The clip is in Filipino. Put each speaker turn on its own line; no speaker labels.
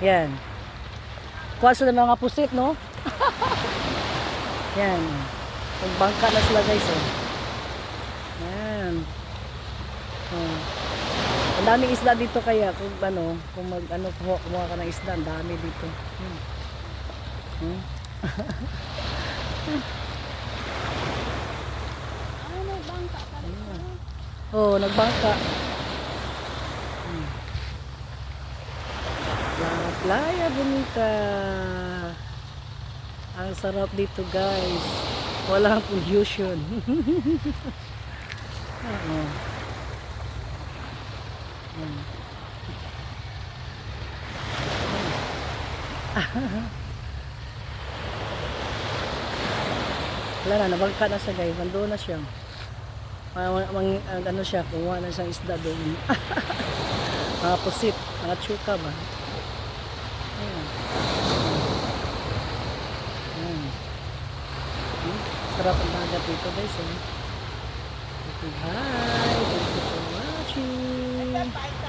Yan. Kuha sila ng mga pusit, no? Yan. Magbangka na sila guys, oh. Yan. Oh. Ang daming isda dito kaya kung ano, kumuha ka ng isda, ang dami dito. Hmm.
Nagbangka pa rin.
Oh, nagbangka. La Playa Bonita. Ang sarap dito, guys. Walang pollution. Oo. Wala na, nabangka na siya guys. Nandoon na siya. Ano siya, kumuha na siyang isda doon. Mga pusit, mga tsuka ba? Ayan. Ayan. Sarap ang dagat dito guys. Okay, bye. Thank you for watching.